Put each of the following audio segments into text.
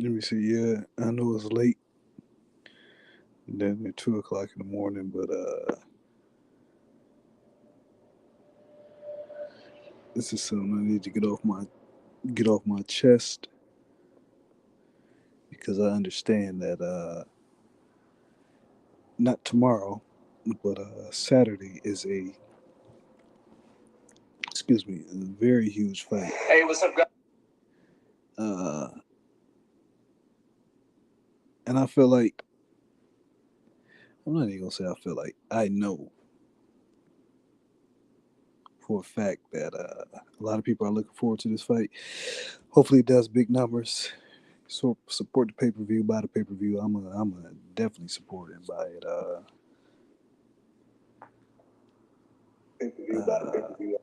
Let me see. Yeah, I know it's late, then at 2 o'clock in the morning, but this is something I need to get off my chest because I understand that not tomorrow, but Saturday is a a very huge fight. Hey, what's up, guys? Uh, and I feel like I'm not even gonna say I feel like I know for a fact that a lot of people are looking forward to this fight. Hopefully, it does big numbers. So support the pay per view, buy the pay per view. I'm gonna definitely support it and buy it. Pay-per-view, by the Uh, pay-per-view.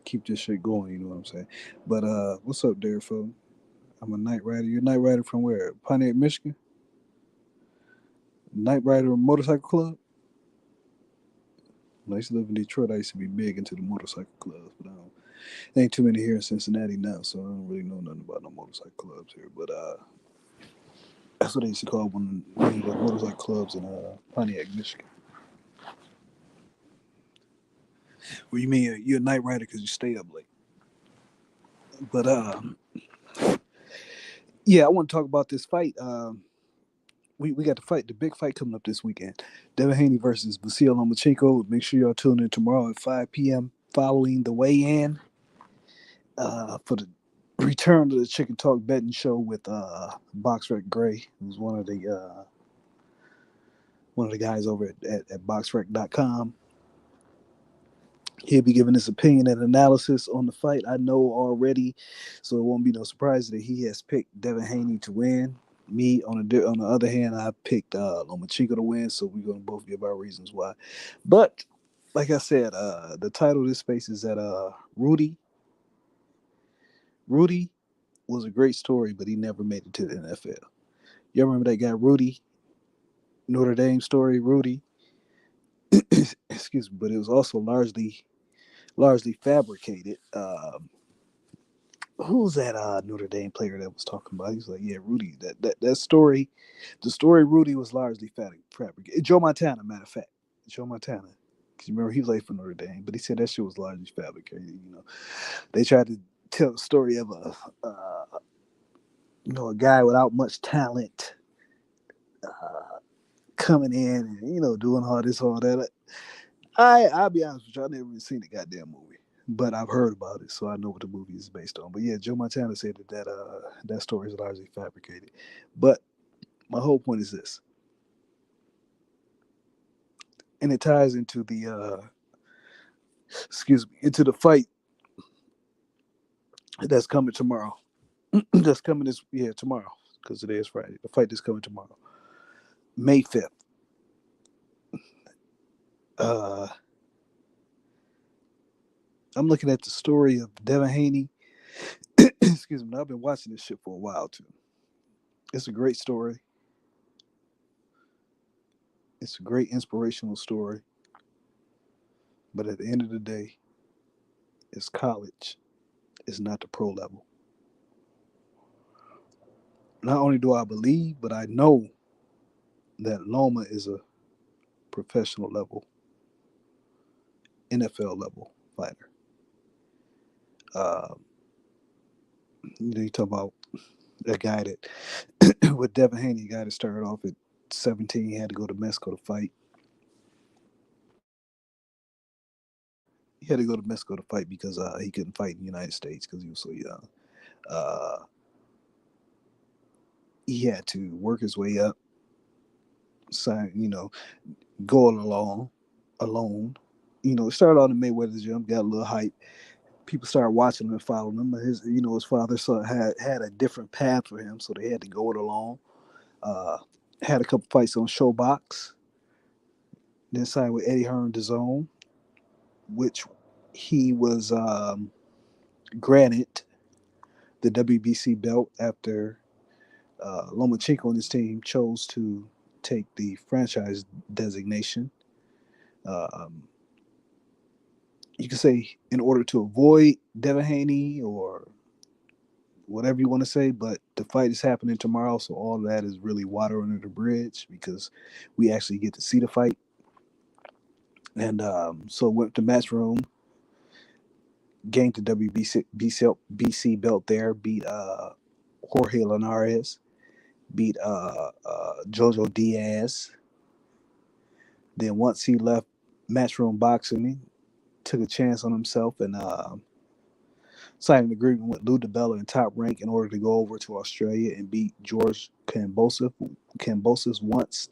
keep this shit going. You know what I'm saying? But what's up, Darefo? I'm a night rider. You're a night rider from where? Pontiac, Michigan. Night rider motorcycle club. When I used to live in Detroit, I used to be big into the motorcycle clubs, but I don't. There ain't too many here in Cincinnati now, so I don't really know nothing about no motorcycle clubs here. But that's what they used to call one of the motorcycle clubs in Pontiac, Michigan. Well, you mean you're a night rider because you stay up late? But yeah, I want to talk about this fight. We got the fight, the big fight coming up this weekend. Devin Haney versus Vasil Lomachenko. Make sure y'all tune in tomorrow at 5 p.m. following the weigh-in for the return to the Chicken Talk betting show with BoxRec Gray, who's one of the guys over at BoxRec.com. He'll be giving his opinion and analysis on the fight. I know already, so it won't be no surprise that he has picked Devin Haney to win. Me, on the other hand, I picked Lomachenko to win. So we're gonna both give our reasons why. But like I said, the title of this space is that Rudy. Rudy was a great story, but he never made it to the NFL. You remember that guy Rudy, Notre Dame story, Rudy? Excuse me, but it was also largely fabricated. Who was that Notre Dame player that was talking about? He was like, "Yeah, Rudy. That story, the story Rudy was largely fabricated." Joe Montana, matter of fact, Joe Montana. Cause you remember he played for Notre Dame, but he said that shit was largely fabricated. They tried to tell the story of a guy without much talent uh, coming in and doing all this, all that. I'll be honest with you, I never even seen the goddamn movie, but I've heard about it, so I know what the movie is based on. But yeah, Joe Montana said that story is largely fabricated. But my whole point is this, and it ties into the into the fight that's coming tomorrow. That's coming tomorrow, because today is Friday. The fight that's coming tomorrow, May 5th. Uh, I'm looking at the story of Devin Haney. Excuse me. I've been watching this shit for a while too. It's a great story. It's a great inspirational story. But at the end of the day, it's college. It's not the pro level. Not only do I believe, but I know that Loma is a professional level, NFL level fighter. Uh, you talk about a guy that, with Devin Haney, a guy that started off at 17, he had to go to Mexico to fight. He had to go to Mexico to fight because he couldn't fight in the United States because he was so young. Uh, he had to work his way up, sign, going alone. It started out in Mayweather's gym, got a little hype. People started watching him and following him. His father had a different path for him, so they had to go it alone. Uh, had a couple fights on Showbox, then signed with Eddie Hearn DAZN, which he was granted the WBC belt after Lomachenko and his team chose to take the franchise designation. Um, you could say in order to avoid Devin Haney or whatever you want to say, but the fight is happening tomorrow, so all that is really water under the bridge because we actually get to see the fight. And so went to match room, gained the WBC belt there, beat Jorge Linares, beat Jojo Diaz. Then once he left matchroom boxing, he took a chance on himself and signed an agreement with Lou DiBella in Top Rank in order to go over to Australia and beat George Kambosos. Kambosos once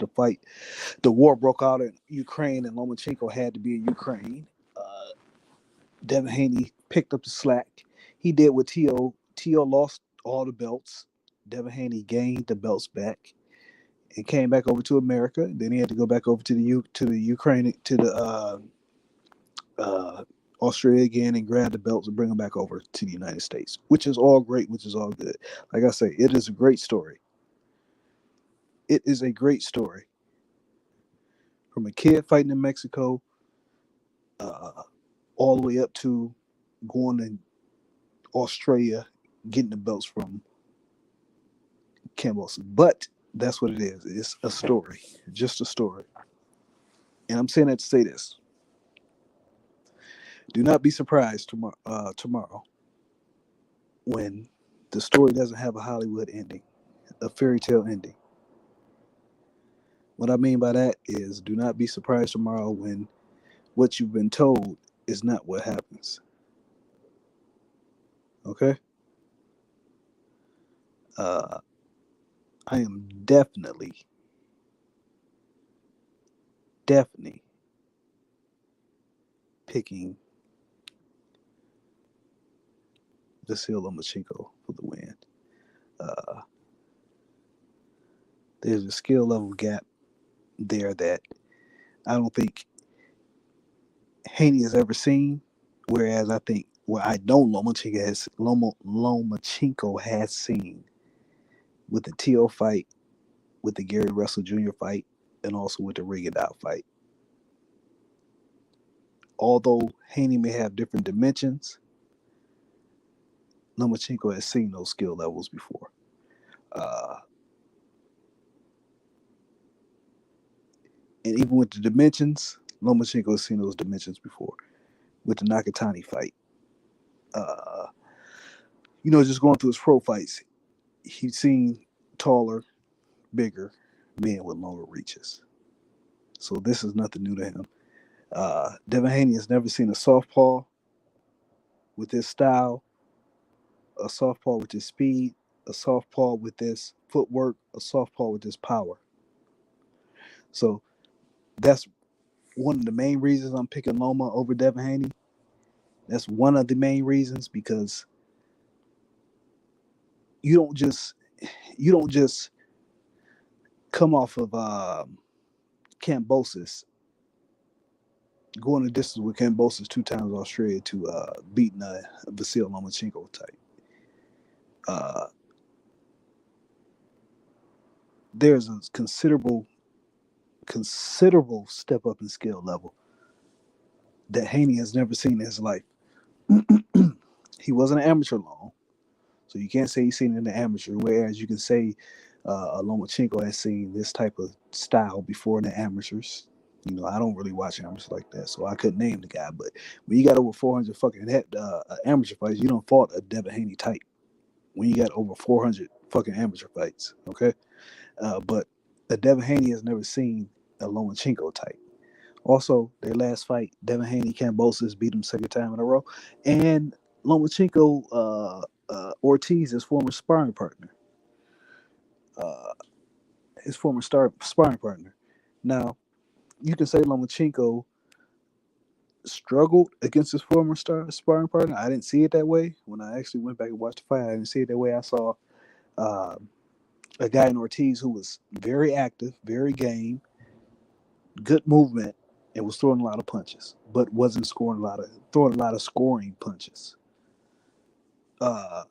the war broke out in Ukraine and Lomachenko had to be in Ukraine. Devin Haney picked up the slack. He did what T.O. lost all the belts. Devin Haney gained the belts back and came back over to America. Then he had to go back over to the Ukraine to the uh, Australia again and grab the belts and bring them back over to the United States, which is all great, which is all good. Like I say, it is a great story. It is a great story from a kid fighting in Mexico, uh, all the way up to going to Australia, getting the belts from Campbellson. But that's what it is. It's a story, just a story. And I'm saying that to say this: do not be surprised tomorrow when the story doesn't have a Hollywood ending, a fairy tale ending. What I mean by that is, do not be surprised tomorrow when what you've been told is not what happens. Okay? Uh, I am definitely picking Vasil Lomachenko for the win. Uh, there's a skill level gap there that I don't think Haney has ever seen. Whereas I think what I know Lomachenko has seen with the T.O. fight, with the Gary Russell Jr. fight, and also with the Rigondeaux fight. Although Haney may have different dimensions, Lomachenko has seen those skill levels before. Uh, and even with the dimensions, Lomachenko has seen those dimensions before. With the Nakatani fight, uh, just going through his pro fights, he's seen taller, bigger men with longer reaches. So this is nothing new to him. Devin Haney has never seen a southpaw with this style, a southpaw with this speed, a southpaw with this footwork, a southpaw with this power. So that's one of the main reasons I'm picking Loma over Devin Haney. That's one of the main reasons because you don't just you don't just come off of Cambosis, going the distance with Cambosis 2 times Australia to beating a Vasil Lomachenko type. Uh, there's a considerable step up in skill level that Haney has never seen in his life. He wasn't an amateur long, so you can't say he's seen it in the amateur. Whereas you can say Lomachenko has seen this type of style before in the amateurs. I don't really watch amateurs like that, so I couldn't name the guy. But when you got over 400 fucking amateur fights, you don't fought a Devin Haney type. When you got over 400 fucking amateur fights, okay? But a Devin Haney has never seen a Lomachenko type. Also, their last fight, Devin Haney Cambosis beat him second time in a row, and Lomachenko Ortiz, his former sparring partner, uh, sparring partner. Now, you can say Lomachenko struggled against his former sparring partner. I didn't see it that way. When I actually went back and watched the fight, I didn't see it that way. I saw uh, a guy in Ortiz who was very active, very game, good movement, and was throwing a lot of punches, but wasn't throwing a lot of scoring punches. Uh,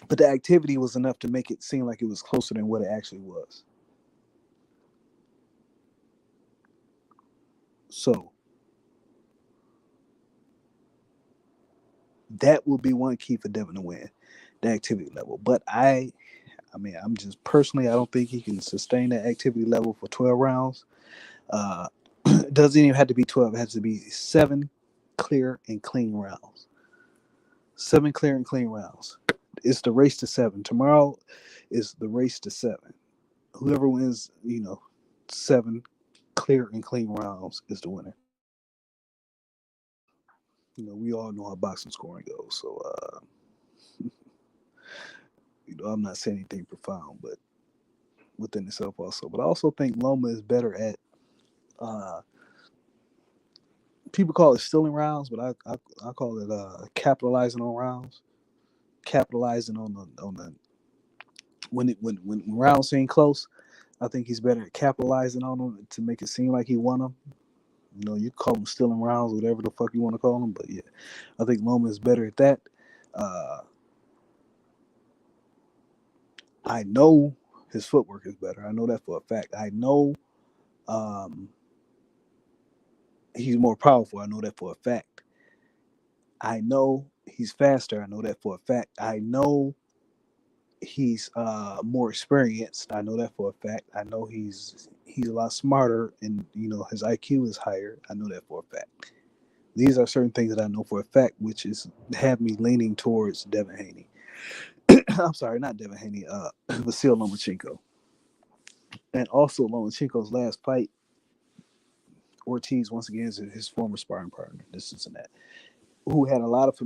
but the activity was enough to make it seem like it was closer than what it actually was. So that will be one key for Devin to win. the activity level. But I mean, I'm just personally, I don't think he can sustain that activity level for 12 rounds. Uh, it doesn't even have to be 12; it has to be 7 clear and clean rounds. 7 clear and clean rounds. It's the race to seven. Tomorrow is the race to seven. Whoever wins, 7 clear and clean rounds is the winner. We all know how boxing scoring goes. So, I'm not saying anything profound, but within itself also. But I also think Loma is better at. Uh, People call it stealing rounds, but I call it capitalizing on rounds. Capitalizing on the when rounds seem close. I think he's better at capitalizing on them to make it seem like he won them. You call them stealing rounds, whatever the fuck you want to call them. But yeah, I think Loma is better at that. Uh, I know his footwork is better. I know that for a fact. I know um, he's more powerful. I know that for a fact. I know he's faster. I know that for a fact. I know he's more experienced. I know that for a fact. I know he's a lot smarter, and his IQ is higher. I know that for a fact. These are certain things that I know for a fact, which is have me leaning towards Devin Haney. I'm sorry, not Devin Haney. Vasil Lomachenko, and also Lomachenko's last fight. Ortiz once again is his former sparring partner. This is that who had a lot of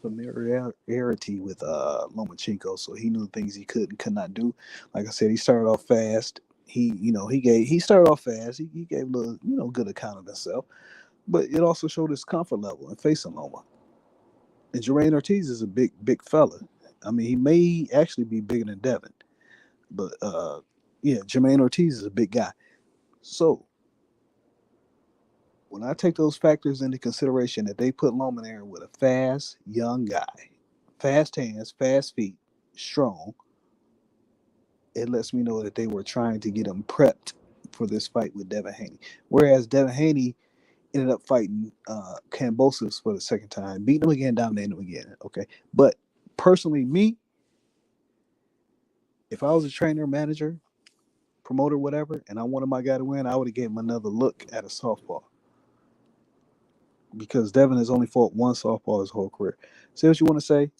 familiarity with Lomachenko, so he knew things he could and could not do. Like I said, he started off fast. He started off fast. He gave a little good account of himself, but it also showed his comfort level in facing Loma. And Jermaine Ortiz is a big fella. I mean, he may actually be bigger than Devin, but yeah, Jermaine Ortiz is a big guy. So when I take those factors into consideration, that they put Loma there with a fast young guy, fast hands, fast feet, strong, it lets me know that they were trying to get him prepped for this fight with Devin Haney. Whereas Devin Haney ended up fighting Kambosos for the second time, beating him again, dominating him again. Okay, but personally, me, if I was a trainer, manager, promoter, whatever, and I wanted my guy to win, I would have gave him another look at a softball because Devin has only fought one softball his whole career. Say what you want to say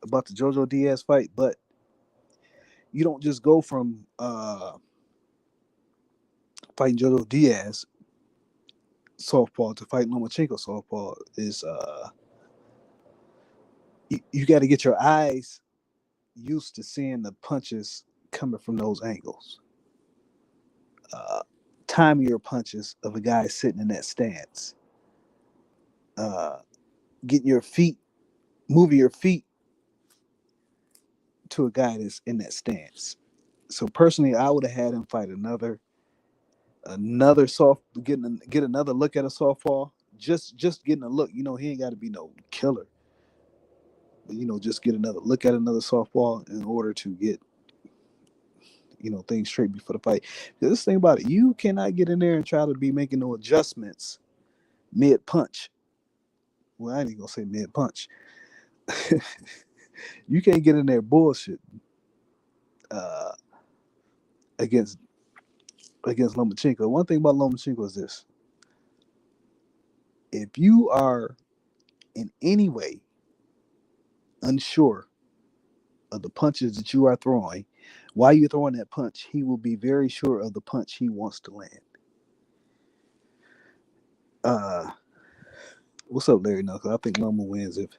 about the Jojo Diaz fight, but you don't just go from fighting Jojo Diaz softball to fighting Lomachenko softball. Is you got to get your eyes used to seeing the punches coming from those angles. Uh, Time your punches of a guy sitting in that stance. Uh, Getting your feet, moving your feet to a guy that's in that stance. So personally, I would have had him fight another get another look at a softball. Just getting a look. He ain't got to be no killer. But, just get another look at another softball in order to get things straight before the fight. Because this thing about it, you cannot get in there and try to be making no adjustments mid punch. Well, I ain't gonna say mid punch. You can't get in there bullshit uh, against Lomachenko. One thing about Lomachenko is this: if you are in any way unsure of the punches that you are throwing, while you're throwing that punch, he will be very sure of the punch he wants to land. Uh, what's up, Larry Knuckles? I think Loma wins if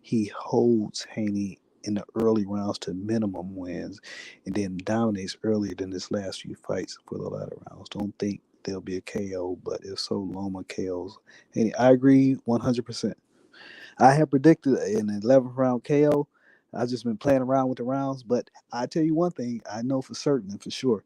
he holds Haney in the early rounds to minimum wins and then dominates earlier than his last few fights for the latter rounds. Don't think there'll be a KO, but if so, Loma KOs Haney. I agree 100%. I have predicted an 11th round KO. I've just been playing around with the rounds, but I tell you one thing I know for certain and for sure,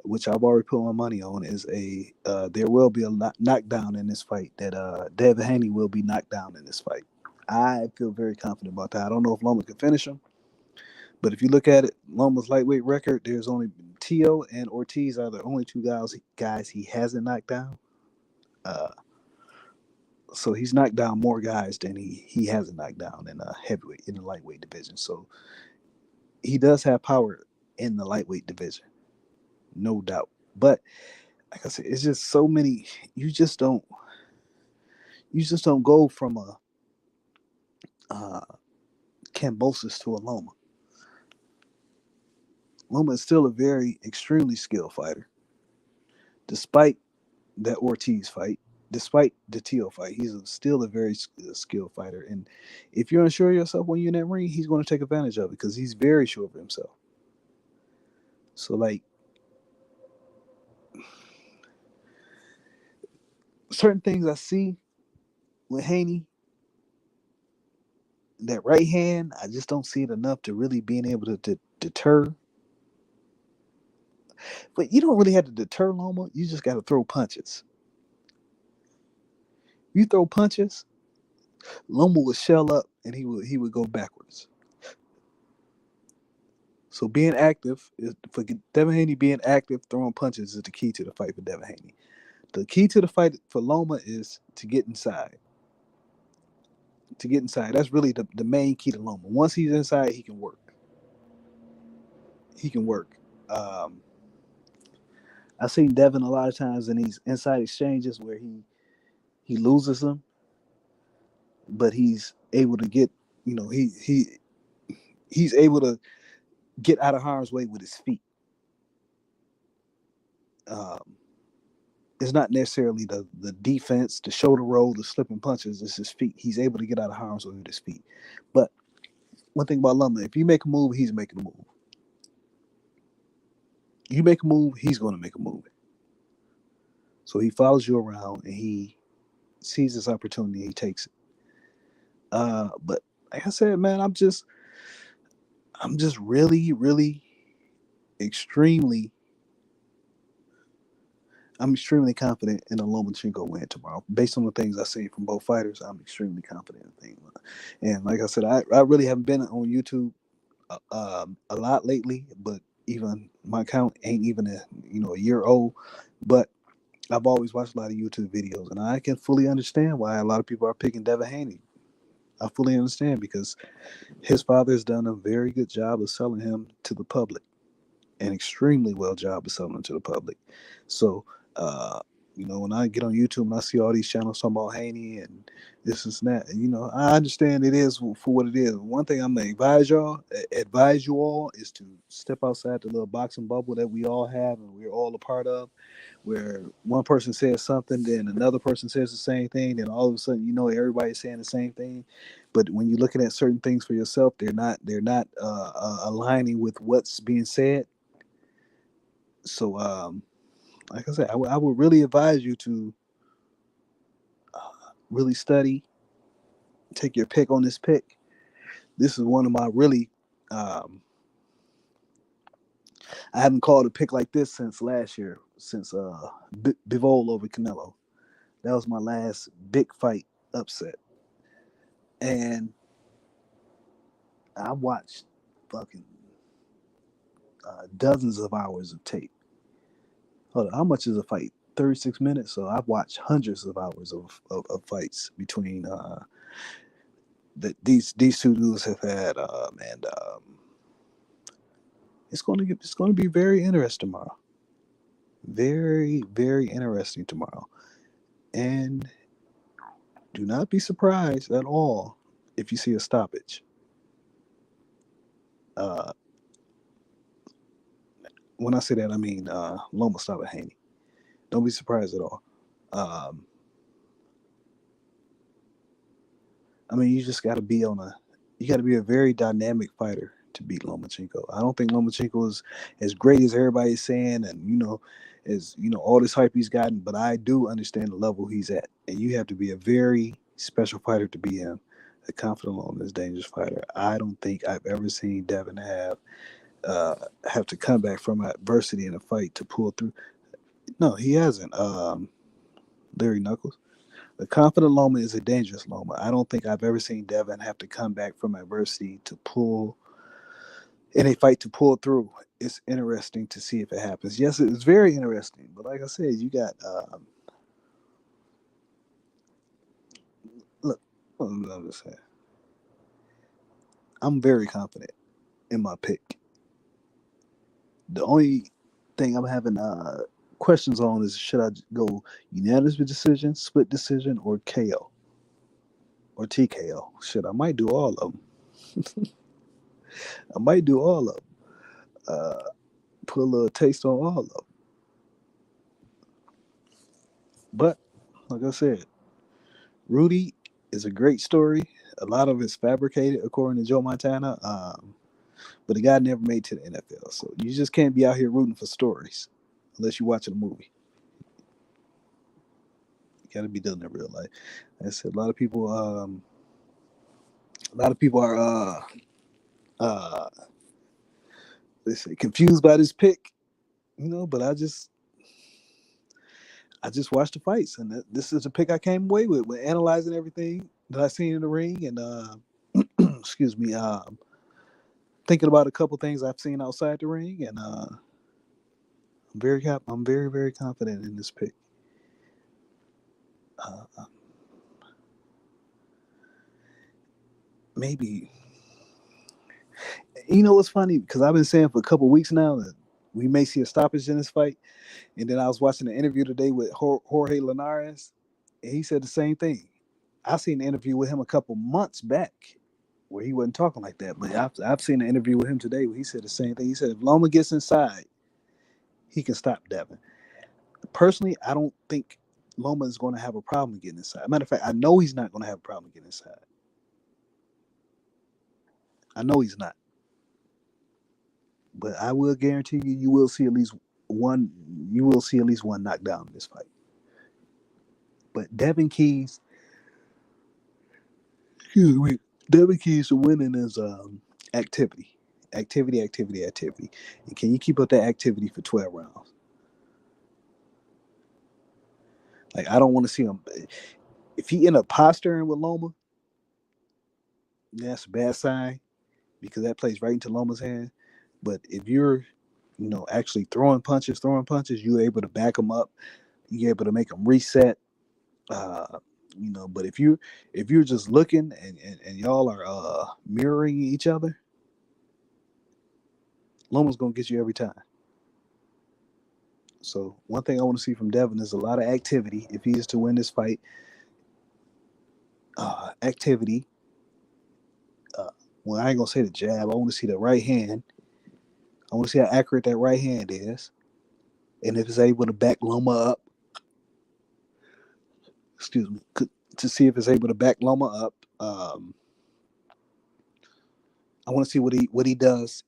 which I've already put my money on, is there will be a knockdown in this fight. That Devin Haney will be knocked down in this fight. I feel very confident about that. I don't know if Loma can finish him, but if you look at it, Loma's lightweight record, there's only Tio and Ortiz are the only two guys he hasn't knocked down. Uh, so he's knocked down more guys than he hasn't knocked down in a heavyweight in the lightweight division. So he does have power in the lightweight division, no doubt. But like I said, it's just so many. You just don't. You just don't go from a uh, Cambosis to a Loma. Loma is still a very extremely skilled fighter, despite that Ortiz fight, despite the Teo fight. Still a very skilled fighter, and if you're unsure of yourself when you're in that ring, he's going to take advantage of it because he's very sure of himself. So like certain things I see with Haney, that right hand, I just don't see it enough to really being able to deter. But you don't really have to deter Loma. You just got to throw punches. You throw punches, Loma would shell up and he would go backwards. So being active is for Devin Haney. Being active, throwing punches is the key to the fight for Devin Haney. The key to the fight for Loma is to get inside. To get inside, that's really the main key to Loma. Once he's inside, he can work. He can work. Um, I've seen Devin a lot of times in these inside exchanges where he loses them, but he's able to get, he's able to get out of harm's way with his feet. Um, it's not necessarily the defense, the shoulder roll, the slipping punches. It's his feet. He's able to get out of harm's way with his feet. But one thing about Loma, if you make a move, he's making a move. You make a move, he's going to make a move. So he follows you around and he sees this opportunity, he takes it. But like I said, man, I'm just really, really extremely I'm extremely confident in a Lomachenko win tomorrow. Based on the things I've seen from both fighters, I'm extremely confident in things. And like I said, I really haven't been on YouTube a lot lately, but even my account ain't even a year old. But I've always watched a lot of YouTube videos, and I can fully understand why a lot of people are picking Devin Haney. I fully understand because his father has done a very good job of selling him to the public, an extremely well job of selling to the public. So, uh, when I get on YouTube and I see all these channels talking about Haney and this and that, I understand it is for what it is. One thing I'm gonna advise you all, is to step outside the little boxing bubble that we all have and we're all a part of, where one person says something, then another person says the same thing, then all of a sudden everybody's saying the same thing. But when you're looking at certain things for yourself, they're not aligning with what's being said. So, like I said, I would really advise you to really study, take your pick on this pick. This is one of my really, I haven't called a pick like this since last year, since Bivol over Canelo. That was my last big fight upset. And I watched fucking dozens of hours of tape. Hold on, how much is a fight? 36 minutes. So I've watched hundreds of hours of fights between these two dudes have had, and it's going to be very interesting tomorrow. Very, very interesting tomorrow. And do not be surprised at all if you see a stoppage. Uh, when I say that, I mean Loma stop at Haney. Don't be surprised at all. Um, I mean, you got to be a very dynamic fighter to beat Lomachenko. I don't think Lomachenko is as great as everybody's saying, and as all this hype he's gotten. But I do understand the level he's at, and you have to be a very special fighter to beat him. A confident, alone, this dangerous fighter. I don't think I've ever seen Devin have to come back from adversity in a fight to pull through. No, he hasn't. Larry Knuckles. The confident Loma is a dangerous Loma. I don't think I've ever seen Devin have to come back from adversity to pull in a fight to pull through. It's interesting to see if it happens. Yes, it's very interesting. But like I said, you got look. I'm just saying, I'm very confident. in my pick. The only thing I'm having questions on is should I go unanimous decision, split decision, or KO or TKO? Shit, I might do all of them. I might do all of them. Put a little taste on all of them. But like I said, Rudy is a great story. A lot of it's fabricated, according to Joe Montana. But the guy never made it to the NFL. So you just can't be out here rooting for stories unless you're watching a movie. You got to be doing it in real life. Like I said, a lot of people are, uh, they say confused by this pick, But I just watched the fights, and this is the pick I came away with analyzing everything that I seen in the ring, and excuse me, thinking about a couple things I've seen outside the ring, and I'm very very confident in this pick. Uh, maybe what's funny, because I've been saying for a couple weeks now that we may see a stoppage in this fight, and then I was watching an interview today with Jorge Linares, and he said the same thing. I seen an interview with him a couple months back where he wasn't talking like that, but I've seen an interview with him today where he said the same thing. He said if Loma gets inside, he can stop Devin. Personally, I don't think Loma is going to have a problem getting inside. Matter of fact, I know he's not going to have a problem getting inside. I know he's not. But I will guarantee you, you will see at least one. You will see at least one knockdown in this fight. But excuse me, Devin Keys to winning is activity, activity. And can you keep up that activity for 12 rounds? Like I don't want to see him. If he end up posturing with Loma, that's a bad sign because that plays right into Loma's hand. But if you're, actually throwing punches, you're able to back them up. You're able to make them reset. Uh, but if you're just looking and y'all are mirroring each other, Loma's gonna get you every time. So one thing I want to see from Devin is a lot of activity. If he is to win this fight, activity. Well, I ain't gonna say the jab. I want to see the right hand. I want to see how accurate that right hand is, and if it's able to back Loma up. Excuse me. To see if it's able to back Loma up. I want to see what he does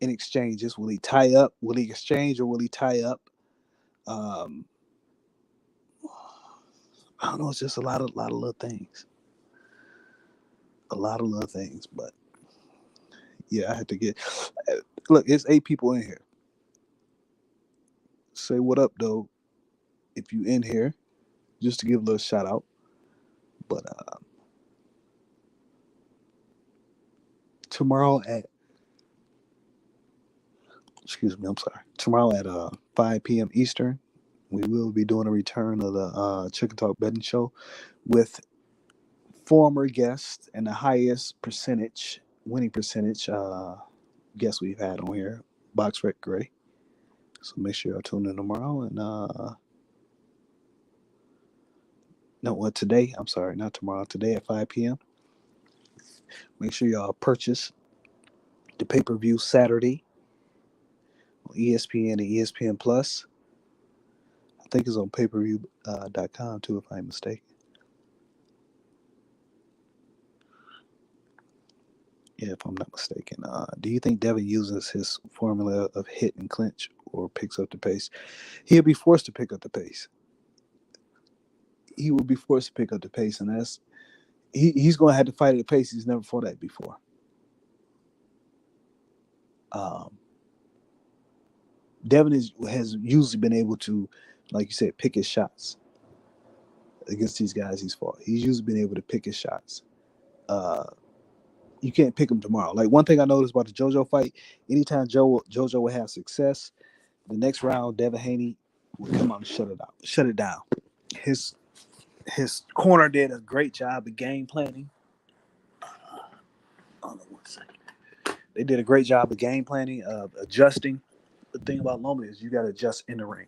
in exchanges. Will he tie up? Will he exchange or will he tie up? Um, I don't know. It's just a lot of little things. A lot of little things, but yeah, I had to get. Look, it's 8 people in here. Say what up, though, if you in here, just to give a little shout out. But tomorrow at excuse me, I'm sorry. Tomorrow at 5 p.m. Eastern, we will be doing a return of the Chicken Talk Betting Show with former guest and the highest winning percentage guest we've had on here, Box Rec Gray. So make sure y'all tune in tomorrow. And no, what today? I'm sorry, not tomorrow. Today at 5 p.m. Make sure y'all purchase the pay-per-view Saturday on ESPN and ESPN Plus. I think it's on payperview.com too, if I'm mistaken. Yeah, if I'm not mistaken. Do you think Devin uses his formula of hit and clinch or picks up the pace? He'll be forced to pick up the pace. He will be forced to pick up the pace, and he's going to have to fight at a pace he's never fought at before. Um, Devin has usually been able to, like you said, pick his shots against these guys he's fought. He's usually been able to pick his shots. You can't pick him tomorrow. Like one thing I noticed about the JoJo fight, anytime JoJo would have success, the next round Devin Haney would come out and shut it down. His corner did a great job of game planning. Hold on one second. They did a great job of game planning, adjusting. The thing about Loman is you got to adjust in the ring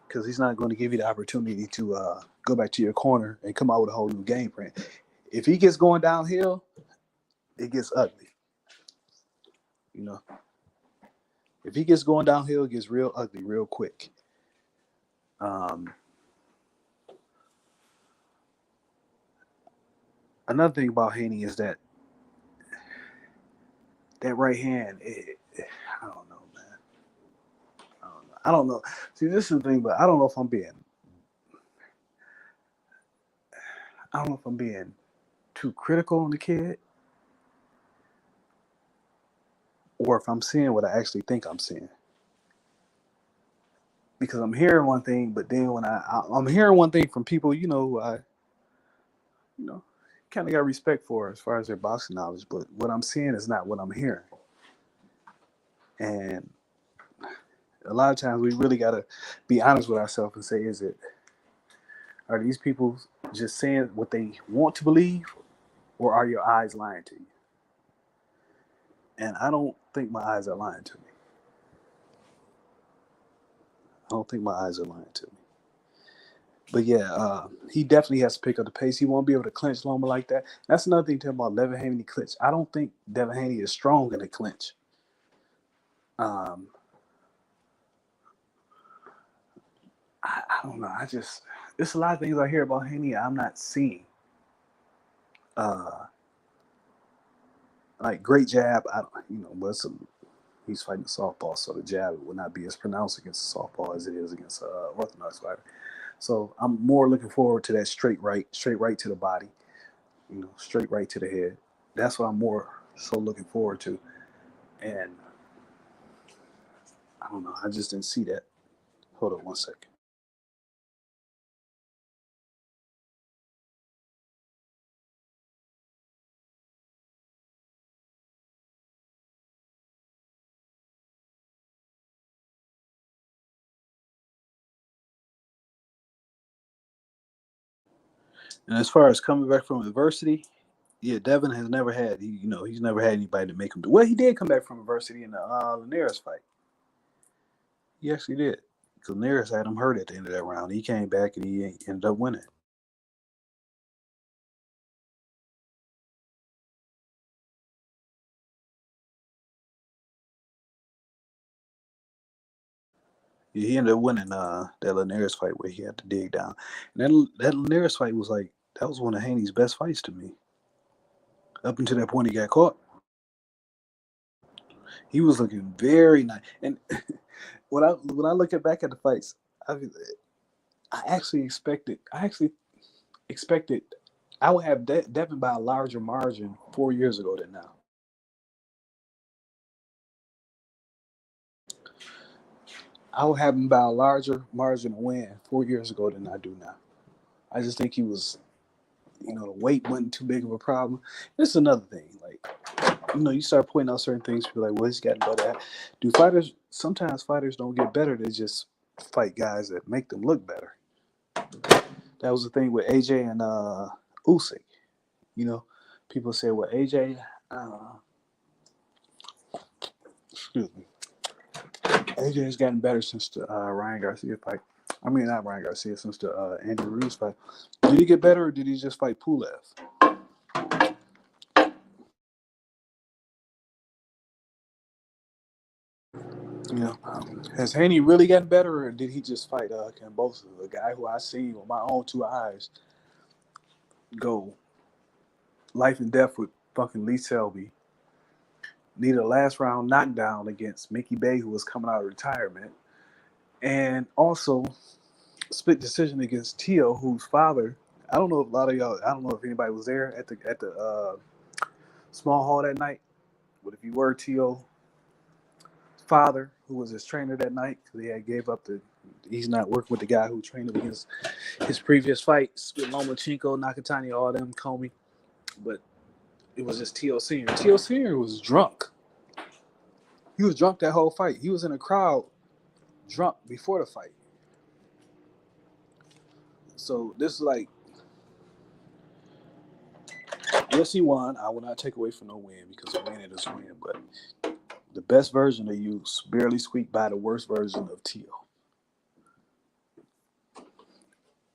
because he's not going to give you the opportunity to go back to your corner and come out with a whole new game plan. If he gets going downhill, it gets ugly. You know, if he gets going downhill, it gets real ugly real quick. Um, Another thing about Haney is that right hand. I don't know, man. I don't know. See, this is the thing, but I don't know if I'm being. I don't know if I'm being too critical on the kid, or if I'm seeing what I actually think I'm seeing. Because I'm hearing one thing, but then when I'm hearing one thing from people, you know, kind of got respect for as far as their boxing knowledge, but what I'm seeing is not what I'm hearing. And a lot of times we really got to be honest with ourselves and say, are these people just saying what they want to believe, or are your eyes lying to you? And I don't think my eyes are lying to me. I don't think my eyes are lying to me. But yeah, he definitely has to pick up the pace. He won't be able to clinch Loma like that. That's another thing to him about Devin Haney clinch. I don't think Devin Haney is strong in the clinch. I don't know. There's a lot of things I hear about Haney I'm not seeing. Like great jab. But he's fighting a softball, so the jab will not be as pronounced against a softball as it is against an orthodox fighter. So I'm more looking forward to that straight right to the body, straight right to the head. That's what I'm more so looking forward to. And I don't know. I just didn't see that. Hold on one second. And as far as coming back from adversity, yeah, Devin has never had. He's never had anybody to make him do. Well, he did come back from adversity in the Linares fight. He actually did. Because Linares had him hurt at the end of that round. He came back and he ended up winning. Yeah, he ended up winning that Linares fight where he had to dig down. And that Linares fight was that was one of Haney's best fights to me. Up until that point, he got caught. He was looking very nice. And when I look back at the fights, I, I actually expected. I would have Devin by a larger margin 4 years ago than now. I would have him by a larger margin of win 4 years ago than I do now. I just think he was, the weight wasn't too big of a problem. This is another thing. You start pointing out certain things, people like, well, he's gotten better at. Sometimes fighters don't get better. They just fight guys that make them look better. That was the thing with AJ and Usyk. People say, well, AJ, excuse me, AJ has gotten better since the Ryan Garcia fight. I mean, not Ryan Garcia, since the Andy Ruiz fight. Did he get better, or did he just fight Pulev? Has Haney really gotten better, or did he just fight Cambosa, the guy who I seen with my own two eyes go life and death with fucking Lee Selby, needed a last round knockdown against Mickey Bay, who was coming out of retirement, and also split decision against Tio, whose father. I don't know if a lot of y'all. I don't know if anybody was there at the small hall that night, but if you were Tio's father, who was his trainer that night, because he had gave up he's not working with the guy who trained him against his previous fights with Lomachenko, Nakatani, all them, Comey, but it was just Tio Senior. Tio Senior was drunk. He was drunk that whole fight. He was in a crowd drunk before the fight. So this is Yes, he won. I will not take away from no win because a win is a win. But the best version of you barely squeaked by the worst version of Teal.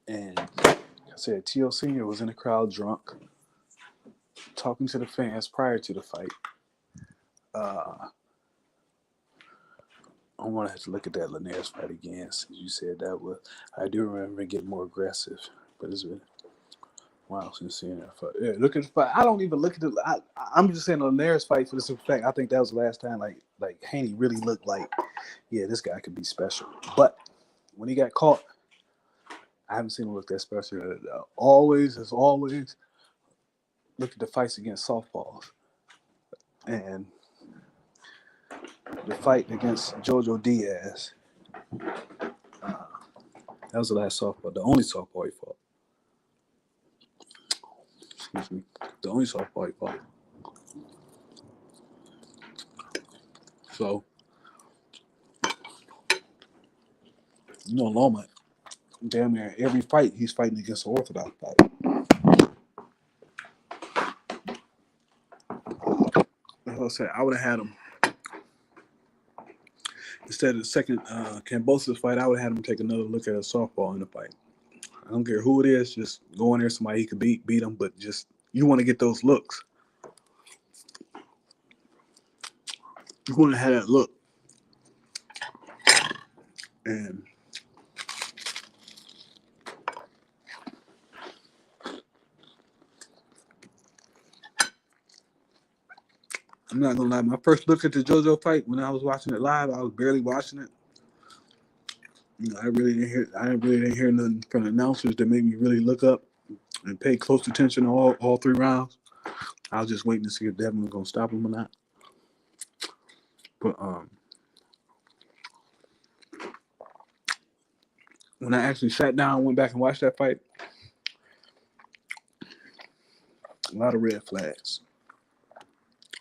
And I said Teal Sr. was in the crowd drunk, talking to the fans prior to the fight. I'm gonna have to look at that Linares fight again. Since you said that was, I do remember it getting more aggressive, but it's been wow since seeing that fight. Yeah, look at the fight. I don't even look at the. I'm just saying the Linares fight for the simple fact. I think that was the last time like Haney really looked like, yeah, this guy could be special. But when he got caught, I haven't seen him look that special. Always, as always, look at the fights against softballs and the fight against Jojo Diaz. That was the last softball, the only softball he fought. Excuse me, the only softball he fought. So, Loma, damn near every fight he's fighting against an orthodox fighter. Like I said, I would have had him instead of the second Kambosos fight. I would have had him take another look at a softball in the fight. I don't care who it is, just go in there somebody he could beat him, but just you want to get those looks. You want to have that look, and I'm not gonna lie. My first look at the JoJo fight when I was watching it live, I was barely watching it. I really didn't hear nothing from the announcers that made me really look up and pay close attention to all 3 rounds. I was just waiting to see if Devin was gonna stop him or not. But when I actually sat down and went back and watched that fight, a lot of red flags.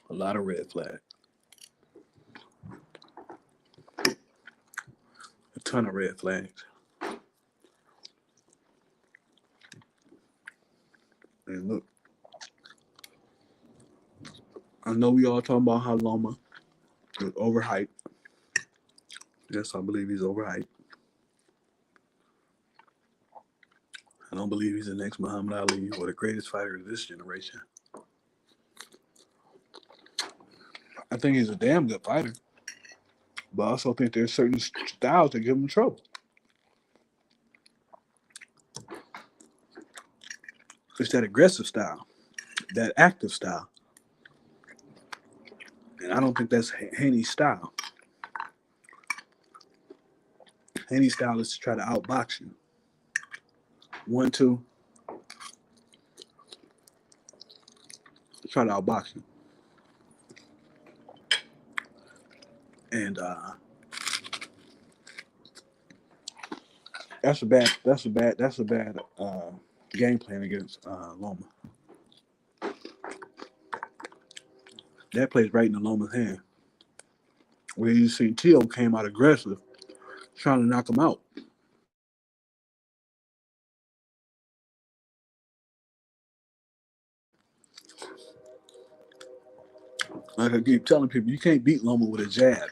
A lot of red flags. A ton of red flags. And look, I know we all talking about how Loma is overhyped. Yes, I believe he's overhyped. I don't believe he's the next Muhammad Ali or the greatest fighter of this generation. I think he's a damn good fighter. But I also think there's certain styles that give him trouble. It's that aggressive style, that active style. And I don't think that's Haney's style. Haney's style is to try to outbox you. 1, 2. Try to outbox you. And that's a bad game plan against Loma. That plays right into Loma's hand. Where you see Teal came out aggressive, trying to knock him out. Like I keep telling people, you can't beat Loma with a jab.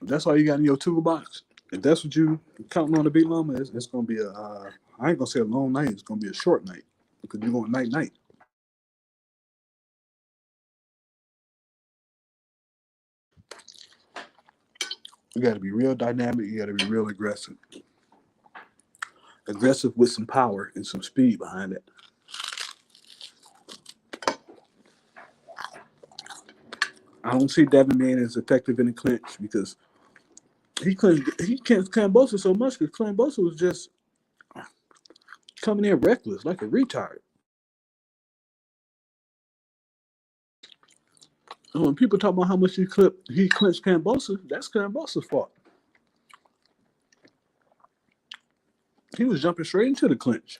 If that's all you got in your toolbox, if that's what you counting on to beat Loma, it's going to be I ain't going to say a long night, it's going to be a short night. Because you're going night. You got to be real dynamic, you got to be real aggressive. Aggressive with some power and some speed behind it. I don't see Devin being as effective in the clinch because he can't Kambosos so much because Kambosos was just coming in reckless, like a retard. And when people talk about how much he clinched Kambosos, that's Kambosos' fault. He was jumping straight into the clinch.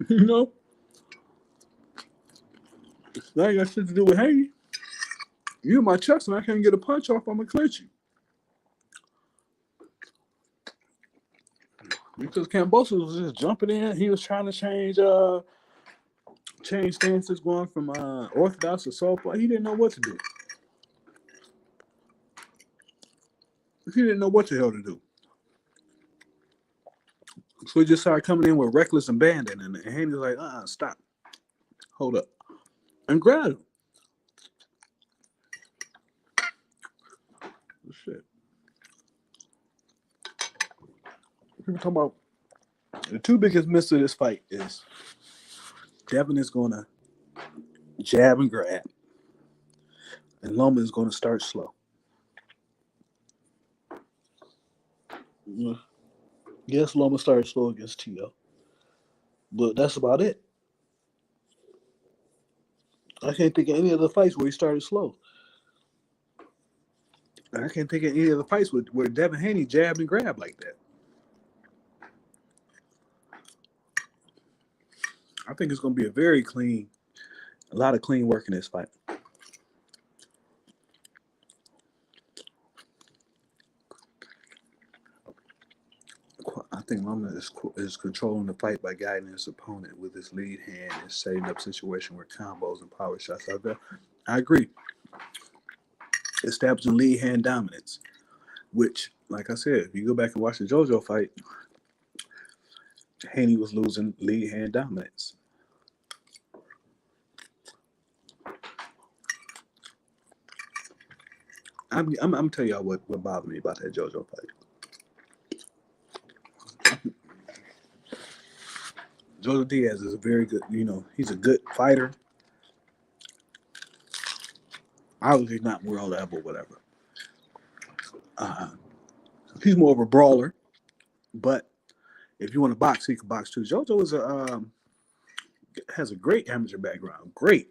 You know? That ain't got shit to do with Haney. You in my chest and I can't get a punch off, I'm gonna clinch you. Because Kambosos was just jumping in. He was trying to change stances, going from orthodox to southpaw. He didn't know what to do. He didn't know what the hell to do. So he just started coming in with reckless abandon, and Haney's like, stop. Hold up. And grabbed him. Shit. People talking about the two biggest misses of this fight is Devin is going to jab and grab, and Loma is going to start slow. Yes, Loma started slow against Tito, but that's about it. I can't think of any other fights where he started slow. I can't think of any other fights where Devin Haney jabbed and grabbed like that. I think it's going to be a lot of clean work in this fight. I think Loma is controlling the fight by guiding his opponent with his lead hand and setting up situation where combos and power shots out there. I agree. Establishing lead hand dominance, which, like I said, if you go back and watch the JoJo fight, Haney was losing lead hand dominance. I'm gonna tell y'all what bothered me about that JoJo fight. Jojo Diaz is a very good, he's a good fighter. Obviously not world level, whatever. He's more of a brawler, but if you want to box, he can box too. JoJo has a great amateur background, great.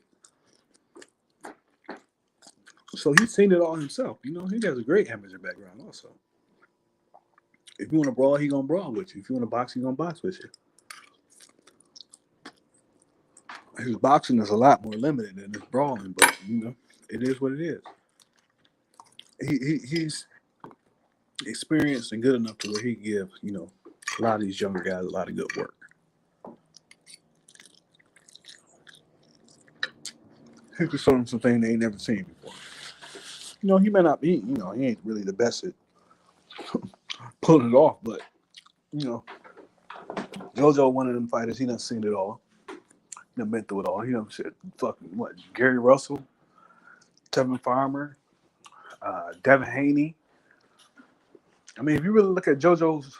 So he's seen it all himself. He has a great amateur background also. If you want to brawl, he gonna brawl with you. If you want to box, he gonna box with you. His boxing is a lot more limited than his brawling, but it is what it is. He's experienced and good enough to where he can give a lot of these younger guys a lot of good work. He can show them something they ain't never seen before. He may not be, he ain't really the best at pulling it off, but JoJo, one of them fighters, he done seen it all. He done been through it all. He done shit. Fucking what? Gary Russell, Tevin Farmer, Devin Haney. I mean, if you really look at JoJo's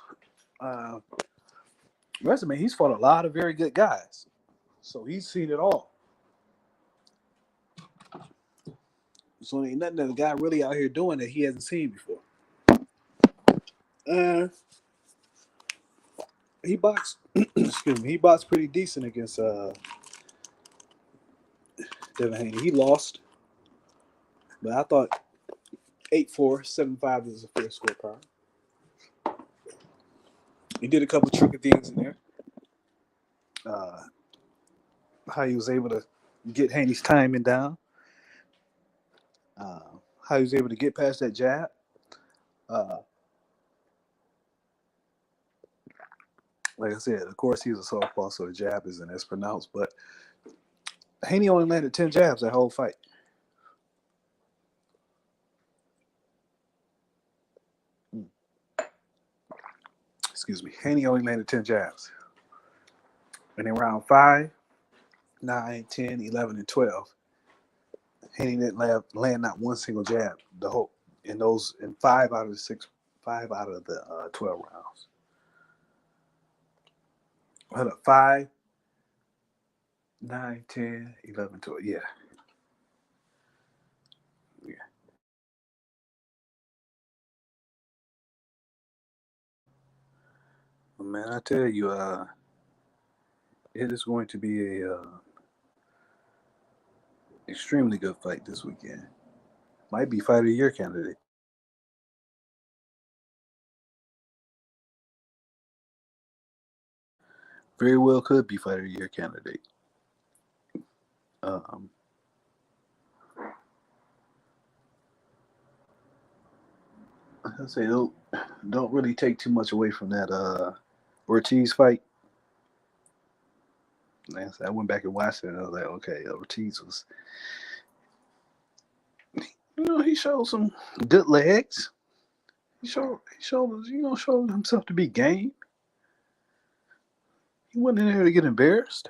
resume, he's fought a lot of very good guys. So he's seen it all. So ain't nothing that the guy really out here doing that he hasn't seen before. He boxed. Excuse me. He boxed pretty decent against Devin Haney. He lost, but I thought 8-4, 7-5 is a fair scorecard. He did a couple tricky things in there. How he was able to get Haney's timing down. How he was able to get past that jab. Like I said, of course, he's a southpaw, so the jab isn't as pronounced. But Haney only landed 10 jabs that whole fight. Excuse me. Haney only landed 10 jabs. And in round 5, 9, 10, 11, and 12, Haney didn't land not one single jab in 5 out of the 12 rounds. Hold up, 5, 9, 10, 11, 12. Yeah. Man, I tell you, it is going to be a extremely good fight this weekend. Might be fight of the year candidate. Very well could be fight of the year candidate. I say don't really take too much away from that Ortiz fight. I went back and watched it, and I was like, okay, Ortiz was, he showed some good legs. Showed himself to be game. He wasn't in there to get embarrassed,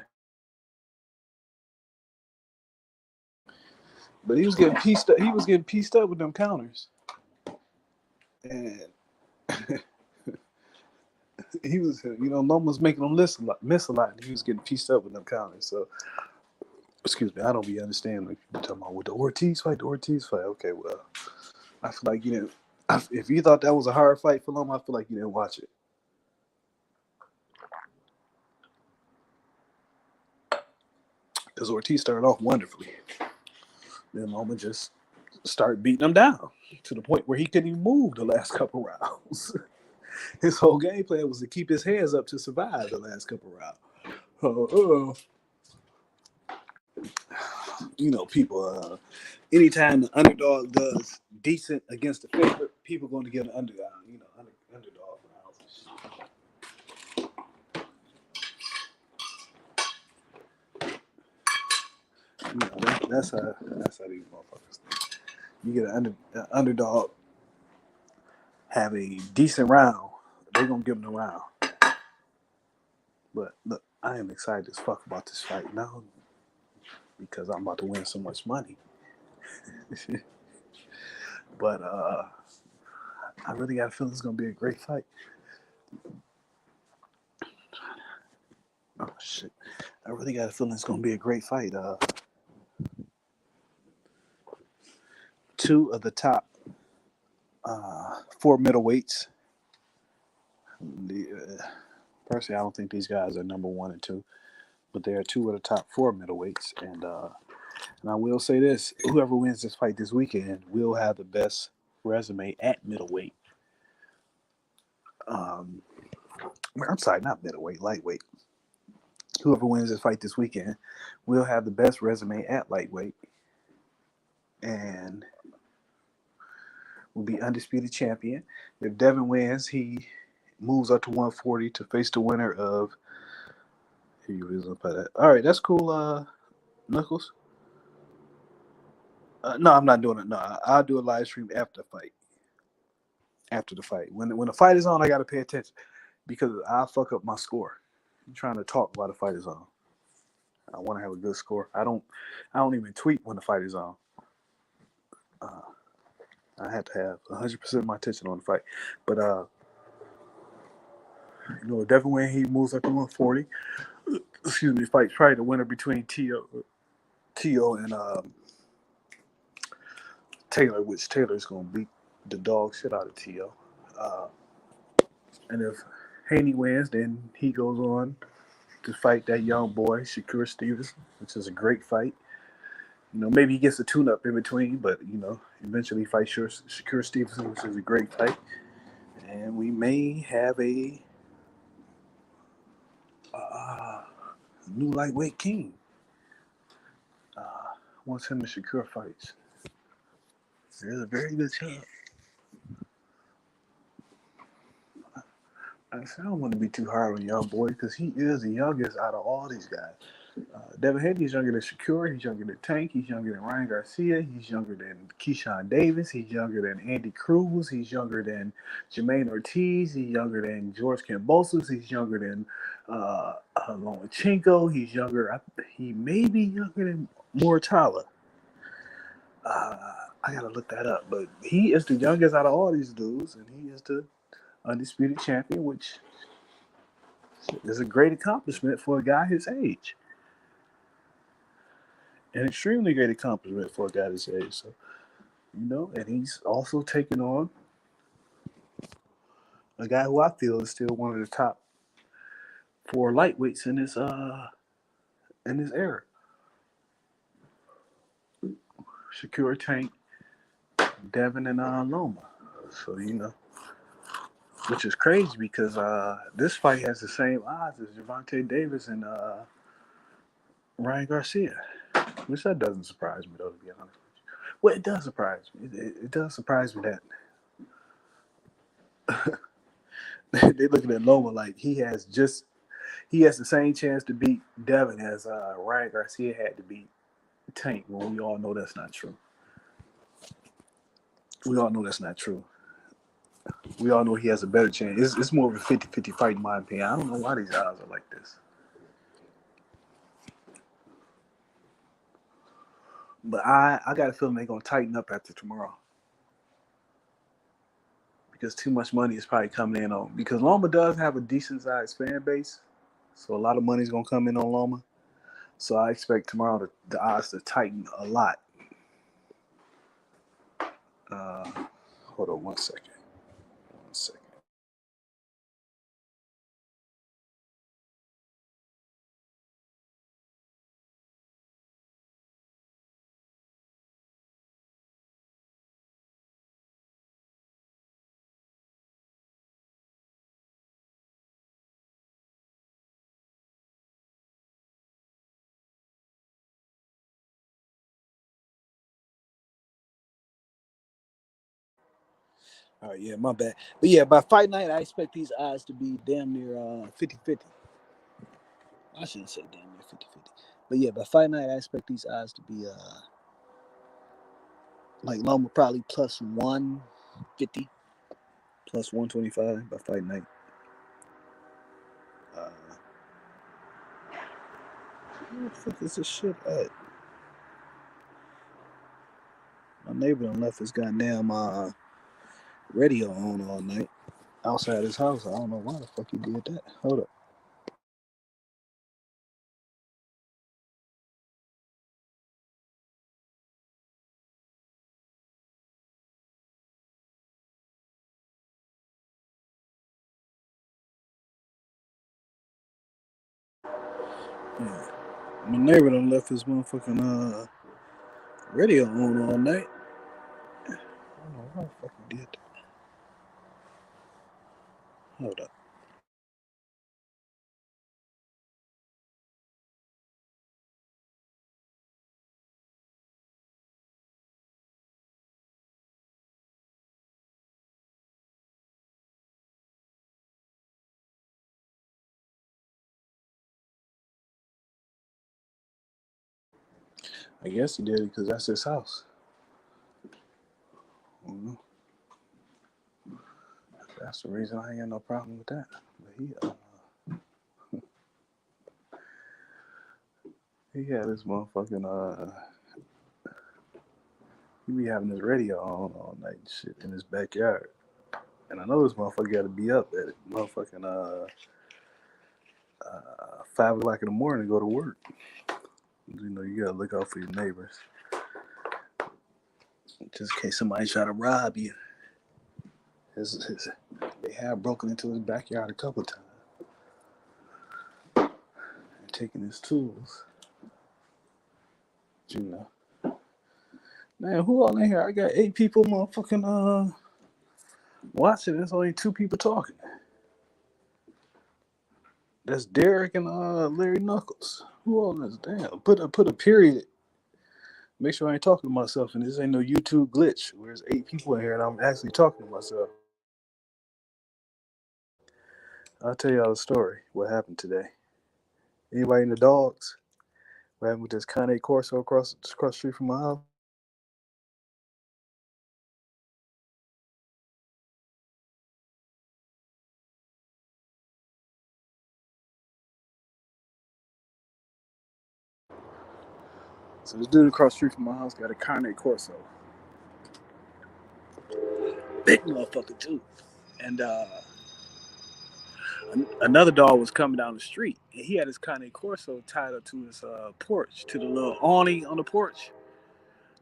but he was getting pieced up. He was getting pieced up with them counters, and he was, Loma's making him miss a lot, and he was getting pieced up with them counters. So, excuse me, I don't be understanding what you're talking about with the Ortiz fight. The Ortiz fight. Okay, well, I feel like you didn't. If you thought that was a hard fight for Loma, I feel like you didn't watch it. Because Ortiz started off wonderfully. Then Loma just started beating him down to the point where he couldn't even move the last couple rounds. His whole game plan was to keep his hands up to survive the last couple rounds. People, anytime the underdog does decent against the favorite, people going to get an underdog, underdog rounds. That's how these motherfuckers think. You get an underdog have a decent round, they're gonna give them the round. But look, I am excited as fuck about this fight now because I'm about to win so much money. But I really got a feeling it's gonna be a great fight. Oh shit! I really got a feeling it's gonna be a great fight. Two of the top 4 middleweights. Personally, I don't think these guys are number 1 and 2, but they are 2 of the top 4 middleweights. And I will say this: whoever wins this fight this weekend will have the best resume at middleweight. I'm sorry, not middleweight, lightweight. Whoever wins this fight this weekend will have the best resume at lightweight and will be undisputed champion. If Devin wins, he moves up to 140 to face the winner of. All right, that's cool, Knuckles. No, I'm not doing it. No, I'll do a live stream after the fight. After the fight, when the fight is on, I gotta pay attention because I'll fuck up my score. I'm trying to talk while the fight is on. I want to have a good score. I don't even tweet when the fight is on. I have to have 100% of my attention on the fight. But Devin Wayne, he moves up to 140. Excuse me, fight probably the winner between T.O. and Taylor, which Taylor's gonna beat the dog shit out of T.O. And if Haney wins, then he goes on to fight that young boy, Shakur Stevenson, which is a great fight. Maybe he gets a tune-up in between, but, eventually fight Shakur Stevenson, which is a great fight. And we may have a new lightweight king once him and Shakur fights. There's a very good chance. I don't want to be too hard on young boy because he is the youngest out of all these guys. Devin Haney's younger than Shakur. He's younger than Tank. He's younger than Ryan Garcia. He's younger than Keyshawn Davis. He's younger than Andy Cruz. He's younger than Jermaine Ortiz. He's younger than George Kambosos. He's younger than Lomachenko. He's younger. He may be younger than Mortala. I gotta look that up, but he is the youngest out of all these dudes, and he is the undisputed champion, which is a great accomplishment for a guy his age. An extremely great accomplishment for a guy his age. So, and he's also taking on a guy who I feel is still one of the top 4 lightweights in this era. Shakur, Tank, Devin, and Loma. So, which is crazy because this fight has the same odds as Gervonta Davis and Ryan Garcia, which that doesn't surprise me, though, to be honest with you. Well, it does surprise me. It does surprise me They looking at Loma like he has the same chance to beat Devin as Ryan Garcia had to beat Tank. Well, we all know that's not true. We all know that's not true. We all know he has a better chance. It's more of a 50-50 fight, in my opinion. I don't know why these odds are like this. But I got a feeling they're going to tighten up after tomorrow. Because too much money is probably coming in on. Because Loma does have a decent sized fan base. So a lot of money is going to come in on Loma. So I expect tomorrow the odds to tighten a lot. Uh, hold on 1 second. 1 second. All right, yeah, my bad. But yeah, by fight night, I expect these odds to be damn near 50-50. I shouldn't say damn near 50-50. But yeah, by fight night, I expect these odds to be like Loma probably plus 150, plus 125 by fight night. Where the fuck is this shit at? My neighbor done left his goddamn radio on all night outside his house. I don't know why the fuck he did that. Hold up. Yeah. My neighbor done left his motherfucking radio on all night. I don't know why the fuck he did that. Hold up. I guess he did it because that's his house. Mm-hmm. That's the reason I ain't got no problem with that. But he had this motherfucking he be having his radio on all night and shit in his backyard. And I know this motherfucker got to be up at motherfucking 5 o'clock in the morning to go to work. You know, you gotta look out for your neighbors, just in case somebody try to rob you. They have broken into his backyard a couple times and taken his tools. You know, man, who all in here? I got 8 people, motherfucking watching. There's only 2 people talking. That's Derek and Larry Knuckles. Who all is? Damn. Put a period. Make sure I ain't talking to myself, and this ain't no YouTube glitch where there's 8 people in here and I'm actually talking to myself. I'll tell y'all the story. What happened today? Anybody in the dogs? What happened with this Kanye Corso across the street from my house? So this dude across the street from my house got a Kanye Corso. Big motherfucker too. And another dog was coming down the street, and he had his Kanye Corso tied up to his porch, to the little awning on the porch.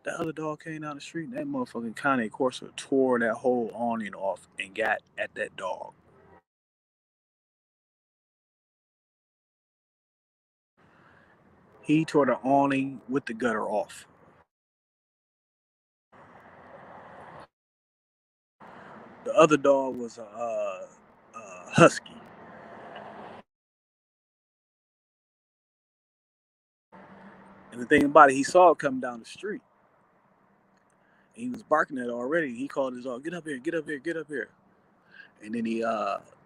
The other dog came down the street, and that motherfucking Kanye Corso tore that whole awning off and got at that dog. He tore the awning with the gutter off. The other dog was a husky. And the thing about it, he saw it coming down the street. And he was barking at it already. He called his dog, "Get up here, get up here, get up here." And then he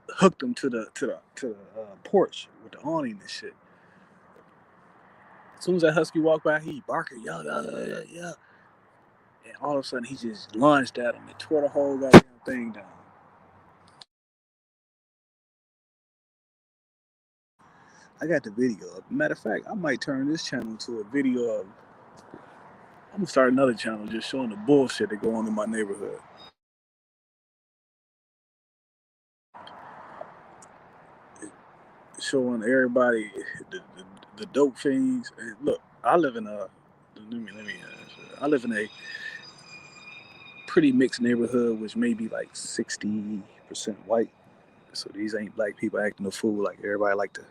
hooked him to the porch with the awning and shit. As soon as that husky walked by, he barking, yeah, yeah, yeah, yeah. And all of a sudden, he just lunged at him and tore the whole goddamn thing down. I got the video up. Matter of fact, I might turn this channel to a video of. I'm gonna start another channel just showing the bullshit that go on in my neighborhood. Showing everybody the dope things. And look, I live in a. I live in a pretty mixed neighborhood, which may be like 60% white. So these ain't black people acting a fool like everybody like to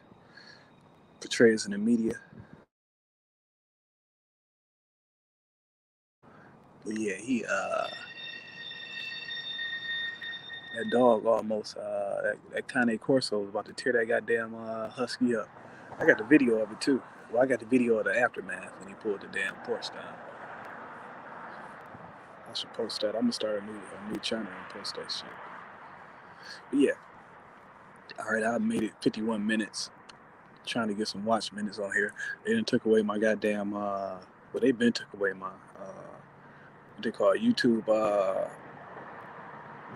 portray us in the media. But yeah, that dog almost that Cane Corso was about to tear that goddamn husky up. I got the video of it too. Well, I got the video of the aftermath when he pulled the damn porch down. I should post that. I'm gonna start a new channel and post that shit. But yeah, all right. I made it 51 minutes trying to get some watch minutes on here. They done took away my goddamn. Well, they been took away my what they call it, YouTube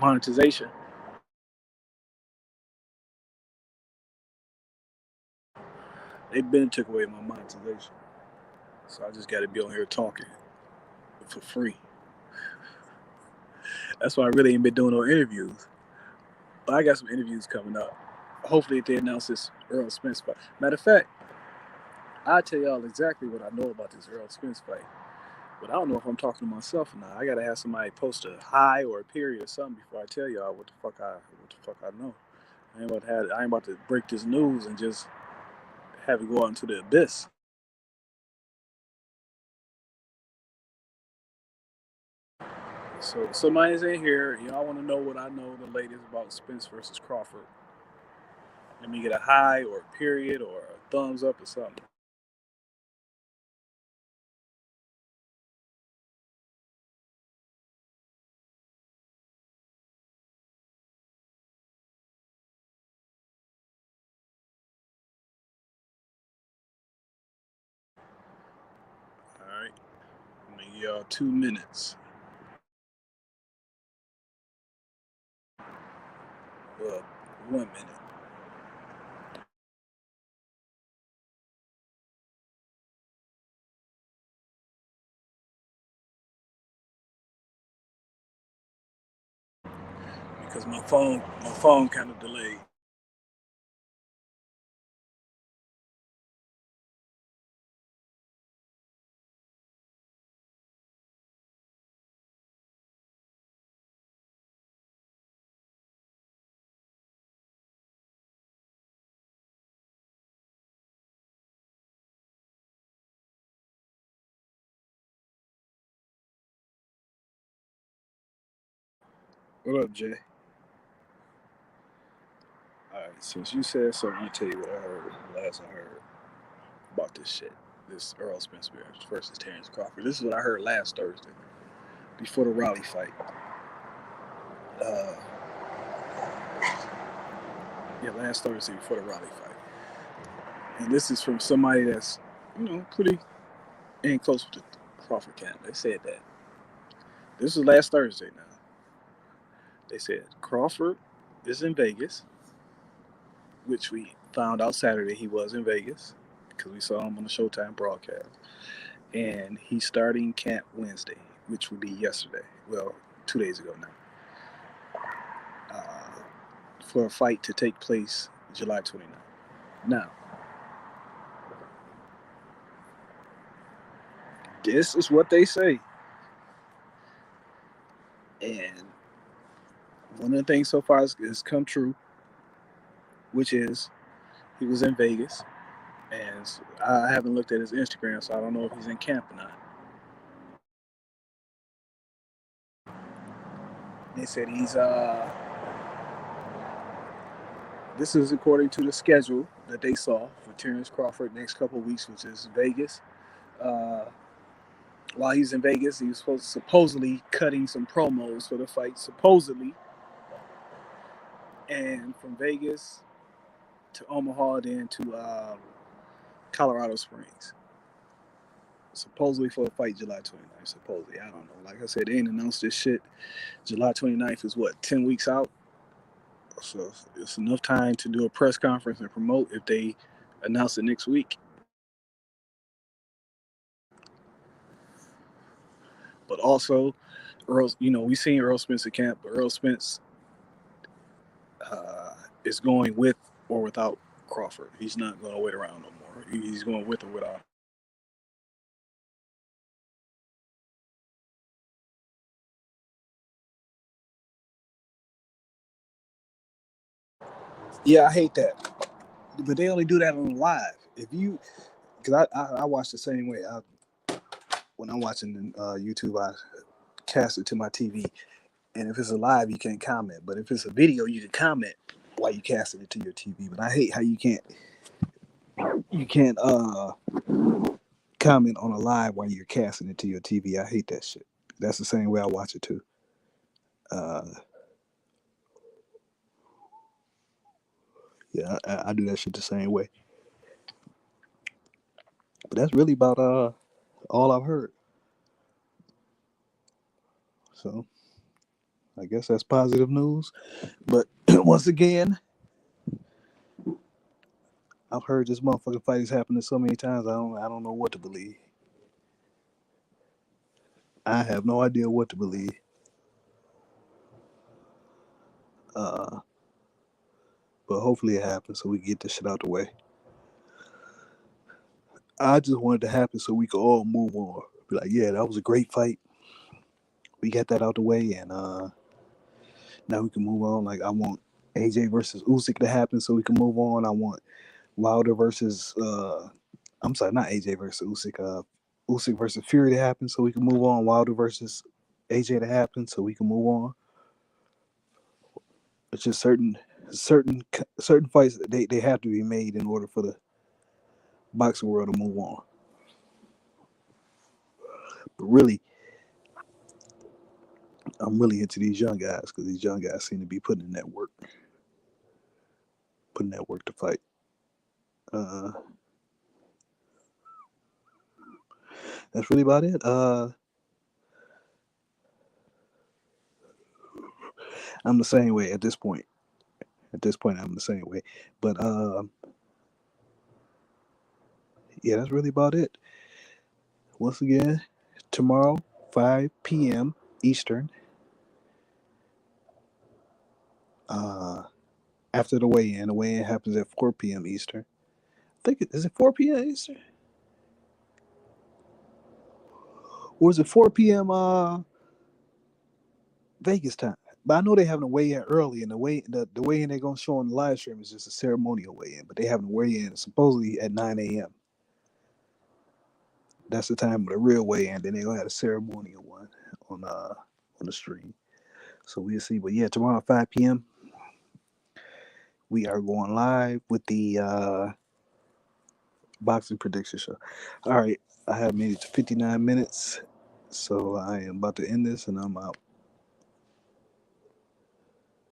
monetization. They been took away my monetization. So I just got to be on here talking for free. That's why I really ain't been doing no interviews. But I got some interviews coming up. Hopefully, if they announce this Earl Spence fight. Matter of fact, I'll tell y'all exactly what I know about this Earl Spence fight. But I don't know if I'm talking to myself or not. I gotta have somebody post a hi or a period or something before I tell y'all what the fuck I know. I ain't about to break this news and just have it go out into the abyss. So somebody's in here. Y'all want to know what I know the latest about Spence versus Crawford? Let me get a hi or a period or a thumbs up or something. All right. I'm gonna give y'all 2 minutes. Well, 1 minute. Because my phone kind of delayed. What up, Jay? All right, since you said something, I'll tell you what I heard last I heard about this shit. This Earl Spence versus Terrence Crawford. This is what I heard last Thursday before the Raleigh fight. Uh, yeah, last Thursday before the Raleigh fight. And this is from somebody that's, pretty in close with the Crawford camp. They said that. This was last Thursday now. They said Crawford is in Vegas, which we found out Saturday he was in Vegas because we saw him on the Showtime broadcast. And he's starting camp Wednesday, which would be yesterday. Well, 2 days ago now. For a fight to take place July 29th. Now, this is what they say. And one of the things so far has come true, which is he was in Vegas. And I haven't looked at his Instagram, so I don't know if he's in camp or not. They said this is according to the schedule that they saw for Terrence Crawford next couple of weeks, which is Vegas. Uh, while he's in Vegas, he was supposedly cutting some promos for the fight. Supposedly, and from Vegas to Omaha, then to Colorado Springs. Supposedly for a fight July 29th. Supposedly, I don't know. Like I said, they ain't announced this shit. July 29th is what, 10 weeks out? So it's enough time to do a press conference and promote if they announce it next week. But also, Earl, we seen Earl Spence at camp, but Earl Spence is going with or without Crawford. He's not going to wait around no more. He's going with or without. Yeah, I hate that. But they only do that on live. If you, because I watch the same way. When I'm watching YouTube, I cast it to my TV. And if it's a live, you can't comment. But if it's a video, you can comment while you casting it to your TV. But I hate how you can't comment on a live while you're casting it to your TV. I hate that shit. That's the same way I watch it too. Uh, yeah, I do that shit the same way. But that's really about all I've heard. So I guess that's positive news. But once again, I've heard this motherfucking fight is happening so many times. I don't know what to believe. I have no idea what to believe. Uh, but hopefully it happens so we can get this shit out the way. I just wanted to happen so we could all move on. Be like, yeah, that was a great fight. We got that out the way, and now we can move on. Like I want AJ versus Usyk to happen so we can move on. I want Wilder versus I'm sorry, not AJ versus Usyk. Usyk versus Fury to happen so we can move on. Wilder versus AJ to happen so we can move on. It's just certain fights they have to be made in order for the boxing world to move on. But really, I'm really into these young guys because these young guys seem to be putting that work to fight. Uh, that's really about it. I'm the same way at this point. At this point, I'm the same way. But yeah, that's really about it. Once again, tomorrow, 5 p.m. Eastern. Uh, after the weigh-in. The weigh-in happens at 4 p.m. Eastern. I think is it 4 p.m. Eastern, or is it 4 p.m. Vegas time? But I know they're having a weigh-in early, and the weigh-in they're gonna show on the live stream is just a ceremonial weigh-in. But they having a weigh-in supposedly at 9 a.m. That's the time of the real weigh-in. Then they're gonna have a ceremonial one on the stream. So we'll see. But yeah, tomorrow at 5 p.m. we are going live with the boxing prediction show. All right, I have made it to 59 minutes, so I am about to end this, and I'm out.